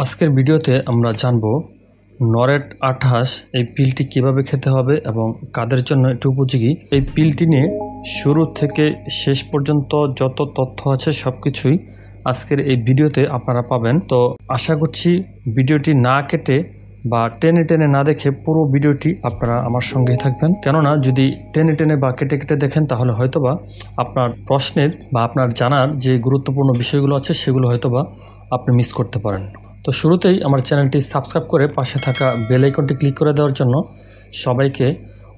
আজকের ভিডিওতে আমরা জানব নরেট 28 এই পিলটি কিভাবে খেতে হবে এবং কাদের জন্য এটি উপযোগী। এই পিলটি নিয়ে শুরু থেকে শেষ পর্যন্ত যত তথ্য আছে সবকিছুই আজকের এই ভিডিওতে আপনারা পাবেন। তো আশা করছি ভিডিওটি না কেটে বা টেনে টেনে না দেখে পুরো ভিডিওটি আপনারা আমার সঙ্গেই থাকবেন, কেননা যদি টেনে টেনে বা কেটে কেটে দেখেন তাহলে হয়তোবা আপনার প্রশ্নের বা আপনার জানার যে গুরুত্বপূর্ণ বিষয়গুলো আছে সেগুলো হয়তোবা আপনি মিস করতে পারেন। তো শুরুতেই আমার চ্যানেলটি সাবস্ক্রাইব করে পাশে থাকা বেল আইকনটি ক্লিক করে দেওয়ার জন্য সবাইকে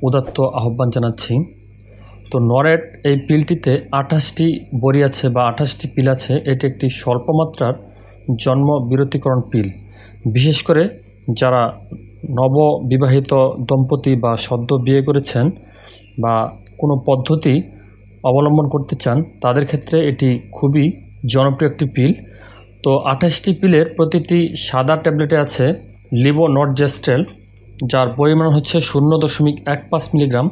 উদাত্ত আহ্বান জানাচ্ছি। তো নরেট এই পিলটিতে 28টি বড়ি আছে বা 28টি পিল আছে। এটি একটি স্বল্প মাত্রার জন্ম বিরতিকরণ পিল। বিশেষ করে যারা নববিবাহিত দম্পতি বা সদ্য বিয়ে করেছেন বা কোনো পদ্ধতি অবলম্বন করতে চান তাদের ক্ষেত্রে এটি খুবই জনপ্রিয় একটি পিল। তো 28টি পিলের প্রতিটি সাদা ট্যাবলেটে আছে লিভোনর্জেস্ট্রেল, যার পরিমাণ হচ্ছে 0.15 মিলিগ্রাম,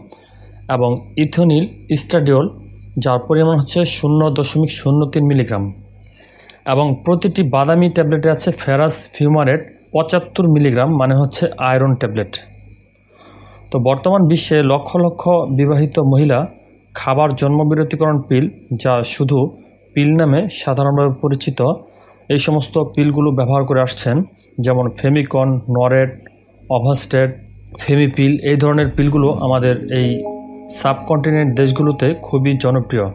এবং ইথিওনিল ইস্ট্রাডিওল, যার পরিমাণ হচ্ছে 0.03 মিলিগ্রাম, এবং প্রতিটি বাদামি ট্যাবলেটে আছে ফেরাস ফিউমারেট 75 মিলিগ্রাম, মানে হচ্ছে আয়রন ট্যাবলেট। তো বর্তমান বিশ্বে লক্ষ লক্ষ বিবাহিত মহিলা খাবার জন্মবিরতিকরণ পিল, যা শুধু পিল নামে সাধারণভাবে পরিচিত, এই সমস্ত পিলগুলো ব্যবহার করে আসছেন। যেমন ফেমিকন, নরেট, অভাস্টেট, ফেমিপিল, এই ধরনের পিলগুলো আমাদের এই সাবকন্টিনেন্ট দেশগুলোতে খুবই জনপ্রিয়।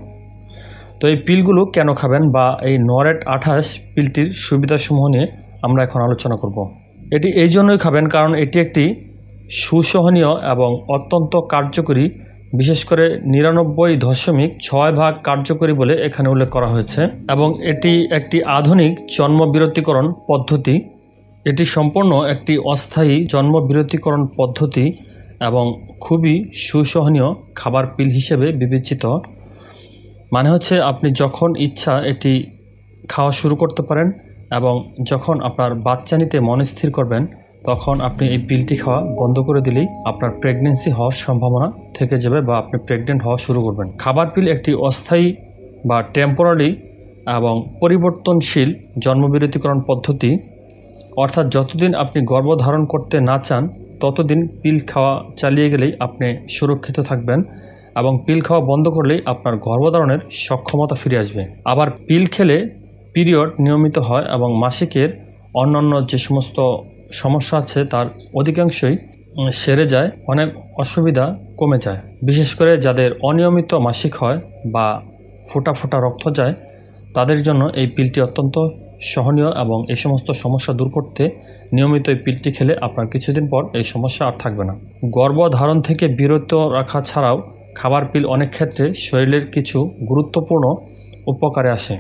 তো এই পিলগুলো কেন খাবেন বা এই নরেট 28 পিলটির সুবিধাসমূহ নিয়ে আমরা এখন আলোচনা করব। এটি এই জন্যই খাবেন কারণ এটি একটি সুসহনীয় এবং অত্যন্ত কার্যকরী, বিশেষ করে 99.6% কার্যকরী বলে এখানে উল্লেখ করা হয়েছে, এবং এটি একটি আধুনিক জন্মবিরতিকরণ পদ্ধতি। এটি সম্পূর্ণ একটি অস্থায়ী জন্মবিরতিকরণ পদ্ধতি এবং খুবই সুসহনীয় খাবার পিল হিসেবে বিবেচিত। মানে হচ্ছে আপনি যখন ইচ্ছা এটি খাওয়া শুরু করতে পারেন, এবং যখন আপনার বাচ্চা নিতে মন স্থির করবেন তখন আপনি এই পিলটি খাওয়া বন্ধ করে দিলেই আপনার প্রেগনেন্সি হওয়ার সম্ভাবনা থেকে যাবে বা আপনি প্রেগনেন্ট হওয়া শুরু করবেন। খাবার পিল একটি অস্থায়ী বা টেম্পোরারি এবং পরিবর্তনশীল জন্মবিরতিকরণ পদ্ধতি, অর্থাৎ যতদিন আপনি গর্ভধারণ করতে না চান ততদিন পিল খাওয়া চালিয়ে গেলেই আপনি সুরক্ষিত থাকবেন, এবং পিল খাওয়া বন্ধ করলেই আপনার গর্ভধারণের সক্ষমতা ফিরে আসবে। আবার পিল খেলে পিরিয়ড নিয়মিত হয় এবং মাসিকের অন্যান্য যে সমস্ত সমস্যা আছে তার অধিকাংশই সেরে যায়, অনেক অসুবিধা কমে যায়। বিশেষ করে যাদের অনিয়মিত মাসিক হয় বা ফোঁটা ফোঁটা রক্ত যায় তাদের জন্য এই পিলটি অত্যন্ত সহনীয়, এবং এই সমস্ত সমস্যা দূর করতে নিয়মিত এই পিলটি খেলে আপনার কিছুদিন পর এই সমস্যা আর থাকবে না। গর্ভধারণ থেকে বিরত রাখা ছাড়াও খাবার পিল অনেক ক্ষেত্রে শরীরের কিছু গুরুত্বপূর্ণ উপকারে আসে।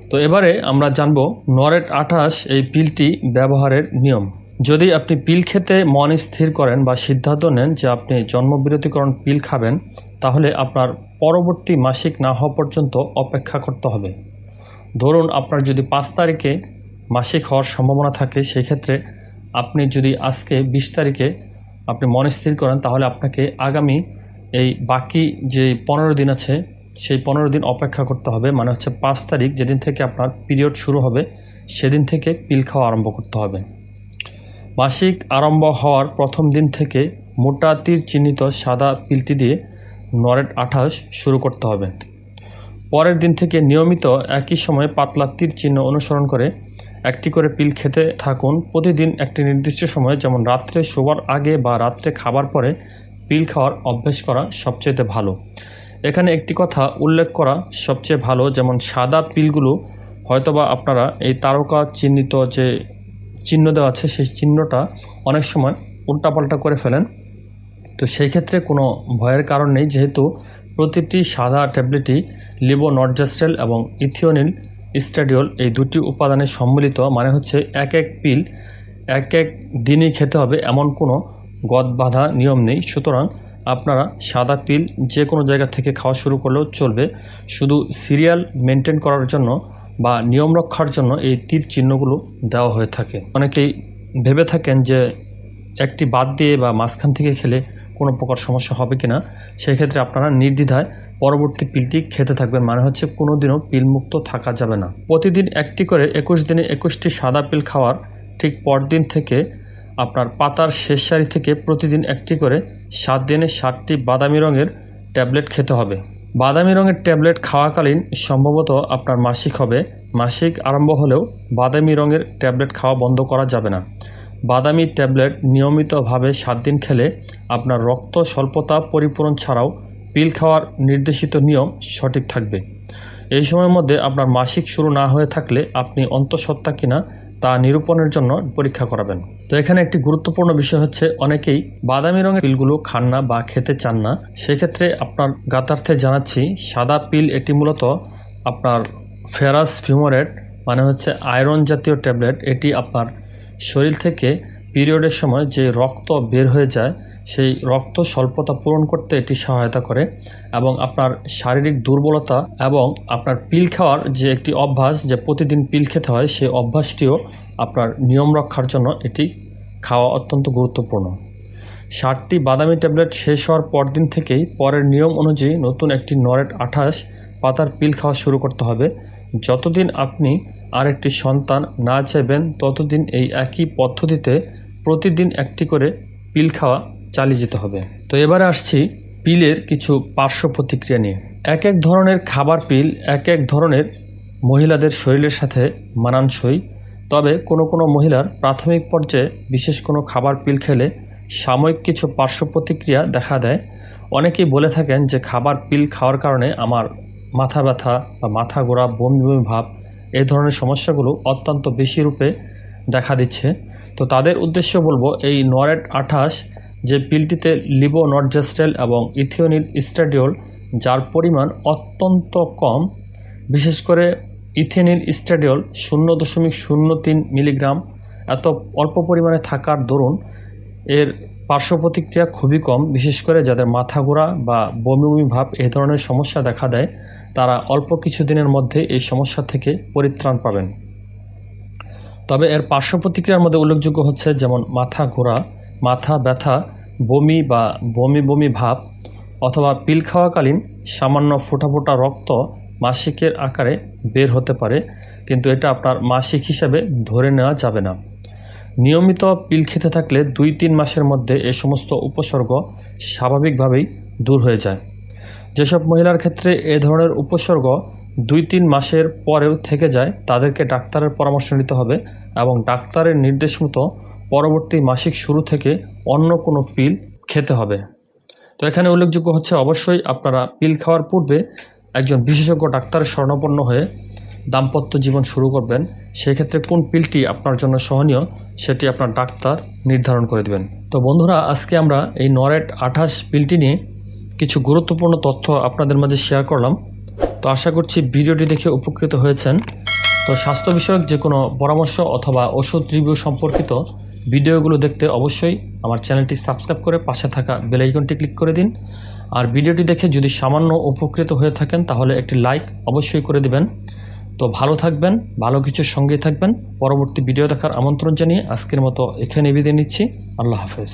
তো এবারে আমরা জানব নরেট 28 এই পিলটি ব্যবহারের নিয়ম। যদি আপনি পিল খেতে মন স্থির করেন বা সিদ্ধান্ত নেন যে আপনি জন্মবিরতিকরণ পিল খাবেন, তাহলে আপনার পরবর্তী মাসিক না হওয়া পর্যন্ত অপেক্ষা করতে হবে। ধরুন আপনার যদি 5 তারিখে মাসিক হওয়ার সম্ভাবনা থাকে, সেই ক্ষেত্রে আপনি যদি আজকে 20 তারিখে আপনি মন স্থির করেন তাহলে আপনাকে আগামী এই বাকি যে 15 দিন আছে সেই 15 দিন অপেক্ষা করতে হবে। মানে হচ্ছে 5 তারিখ যেদিন থেকে আপনার পিরিয়ড শুরু হবে সেদিন থেকে পিল খাওয়া আরম্ভ করতে হবে। মাসিক আরম্ভ হওয়ার প্রথম দিন থেকে মোটা তীর চিহ্নিত সাদা পিলটি দিয়ে নরেট 28 শুরু করতে হবে। পরের দিন থেকে নিয়মিত একই সময়ে পাতলা তীর চিহ্ন অনুসরণ করে একটি করে পিল খেতে থাকুন। প্রতিদিন একটি নির্দিষ্ট সময়ে, যেমন রাত্রে শোবার আগে বা রাত্রে খাবার পরে পিল খাওয়ার অভ্যেস করা সবচেয়ে ভালো। এখানে একটি কথা উল্লেখ করা সবচেয়ে ভালো, যেমন সাদা পিলগুলো হয়তোবা আপনারা এই তারকা চিহ্নিত যে চিহ্ন দেওয়া আছে সেই চিহ্নটা অনেক সময় উল্টাপাল্টা করে ফেলেন। তো সেই ক্ষেত্রে কোনো ভয়ের কারণ নেই, যেহেতু প্রতিটি সাদা ট্যাবলেটই লিভোনর্জেস্ট্রেল এবং ইথিওনিল ইস্ট্রাডিওল এই দুটি উপাদানে সম্মিলিত। মানে হচ্ছে এক এক পিল এক এক দিনই খেতে হবে এমন কোনো গদ বাঁধা নিয়ম নেই। সুতরাং আপনারা সাদা পিল যে কোনো জায়গা থেকে খাওয়া শুরু করলেও চলবে। শুধু সিরিয়াল মেনটেন করার জন্য বা নিয়ম রক্ষার জন্য এই তীর চিহ্নগুলো দেওয়া হয়ে থাকে। অনেকেই ভেবে থাকেন যে একটি বাদ দিয়ে বা মাঝখান থেকে খেলে কোনো প্রকার সমস্যা হবে কিনা, সেক্ষেত্রে আপনারা নির্দ্বিধায় পরবর্তী পিলটি খেতে থাকবেন। মানে হচ্ছে কোনো দিনও পিলমুক্ত থাকা যাবে না। প্রতিদিন একটি করে 21 দিনে 21টি সাদা পিল খাওয়ার ঠিক পরদিন থেকে আপনার পাতার শেষ সারি থেকে প্রতিদিন একটি করে 7 দিনে 7টি বাদামি রঙের ট্যাবলেট খেতে হবে। বাদামি রঙের ট্যাবলেট খাওয়াকালীন সম্ভবত আপনার মাসিক হবে। মাসিক আরম্ভ হলেও বাদামি রঙের ট্যাবলেট খাওয়া বন্ধ করা যাবে না। বাদামি ট্যাবলেট নিয়মিতভাবে 7 দিন খেলে আপনার রক্ত স্বল্পতা পরিপূরণ ছাড়াও পিল খাওয়ার নির্দেশিত নিয়ম সঠিক থাকবে। এই সময়ের মধ্যে আপনার মাসিক শুরু না হয়ে থাকলে আপনি অন্তঃসত্ত্বা কিনা তা নিরূপণের জন্য পরীক্ষা করাবেন। তো এখানে একটি গুরুত্বপূর্ণ বিষয় হচ্ছে, অনেকেই বাদামি রঙের পিলগুলো খান না বা খেতে চান না। সেক্ষেত্রে আপনার জ্ঞাতার্থে জানাচ্ছি, সাদা পিল এটি মূলত আপনার ফেরাস ফিউমারেট মানে হচ্ছে আয়রন জাতীয় ট্যাবলেট। এটি আপনার শরীর থেকে পিরিয়ডের সময় যে রক্ত বের হয়ে যায় সেই রক্ত স্বল্পতা পূরণ করতে এটি সহায়তা করে এবং আপনার শারীরিক দুর্বলতা এবং আপনার পিল খাওয়ার যে একটি অভ্যাস, যে প্রতিদিন পিল খেতে হয়, সেই অভ্যাসটিও আপনার নিয়ম রক্ষার জন্য এটি খাওয়া অত্যন্ত গুরুত্বপূর্ণ। 7টি বাদামি ট্যাবলেট শেষ হওয়ার পরদিন থেকেই পরের নিয়ম অনুযায়ী নতুন একটি নরেট 28 পাতার পিল খাওয়া শুরু করতে হবে। যতদিন আপনি আরেকটি সন্তান না চাইবেন ততদিন এই একই পদ্ধতিতে প্রতিদিন একটি করে পিল খাওয়া চালিয়ে যেতে হবে। তো এবারে আসছি পিলের কিছু পার্শ্ব প্রতিক্রিয়া নিয়ে। এক এক ধরনের খাবার পিল এক এক ধরনের মহিলাদের শরীরের সাথে মানানসই। তবে কোনো কোনো মহিলার প্রাথমিক পর্যায়ে বিশেষ কোনো খাবার পিল খেলে সাময়িক কিছু পার্শ্ব প্রতিক্রিয়া দেখা দেয়। অনেকেই বলে থাকেন যে খাবার পিল খাওয়ার কারণে আমার মাথা ব্যথা বা মাথা ঘোরা, বমি বমি ভাব এই ধরনের সমস্যাগুলো অত্যন্ত বেশি রূপে দেখা দিচ্ছে। তো তাদের উদ্দেশ্য বলবো, এই নরেট 28 যে পিলটিতে লিভোনর্জেস্টেল এবং ইথিওনিল স্ট্যাডিওল যার পরিমাণ অত্যন্ত কম, বিশেষ করে ইথিনিল স্ট্যাডিওল 0.03 মিলিগ্রাম, এত অল্প পরিমাণে থাকার দরুন এর পার্শ্ব প্রতিক্রিয়া খুবই কম। বিশেষ করে যাদের মাথা ঘোরা বা বমি বমি ভাব এই ধরনের সমস্যা দেখা দেয় তারা অল্প কিছু দিনের মধ্যে এই সমস্যা থেকে পরিত্রাণ পাবেন। তবে এর পার্শ্ব প্রতিক্রিয়ার মধ্যে উল্লেখযোগ্য হচ্ছে যেমন মাথা ঘোরা, মাথা ব্যথা, বমি বা বমি বমি ভাব অথবা পিল খাওয়াকালীন সামান্য ফোঁটা ফোঁটা রক্ত মাসিকের আকারে বের হতে পারে, কিন্তু এটা আপনার মাসিক হিসাবে ধরে নেওয়া যাবে না। নিয়মিত পিল খেতে থাকলে 2-3 মাসের মধ্যে এ সমস্ত উপসর্গ স্বাভাবিকভাবেই দূর হয়ে যায়। যেসব মহিলার ক্ষেত্রে এ ধরনের উপসর্গ 2-3 মাসের পরেও থেকে যায় তাদেরকে ডাক্তারের পরামর্শ নিতে হবে এবং ডাক্তারের নির্দেশ মতো পরবর্তী মাসিক শুরু থেকে অন্য কোনো পিল খেতে হবে। তো এখানে উল্লেখযোগ্য হচ্ছে, অবশ্যই আপনারা পিল খাওয়ার পূর্বে একজন বিশেষজ্ঞ ডাক্তারের শরণাপন্ন হয়ে দাম্পত্য জীবন শুরু করবেন। সেক্ষেত্রে কোন পিলটি আপনার জন্য সহনীয় সেটি আপনার ডাক্তার নির্ধারণ করে দেবেন। তো বন্ধুরা, আজকে আমরা এই নরেট 28 পিলটি নিয়ে কিছু গুরুত্বপূর্ণ তথ্য আপনাদের মাঝে শেয়ার করলাম। তো আশা করছি ভিডিওটি দেখে উপকৃত হয়েছেন। তো স্বাস্থ্য বিষয়ক যে কোনো পরামর্শ অথবা ওষুধ রিভিউ সম্পর্কিত ভিডিওগুলো দেখতে অবশ্যই আমার চ্যানেলটি সাবস্ক্রাইব করে পাশে থাকা বেল আইকনটি ক্লিক করে দিন। আর ভিডিওটি দেখে যদি সামান্য উপকৃত হয়ে থাকেন তাহলে একটি লাইক অবশ্যই করে দিবেন। তো ভালো থাকবেন, ভালো কিছুর সঙ্গেই থাকবেন। পরবর্তী ভিডিও দেখার আমন্ত্রণ জানিয়ে আজকের মতো এখানে বিদায় নিচ্ছি। আল্লাহ হাফেজ।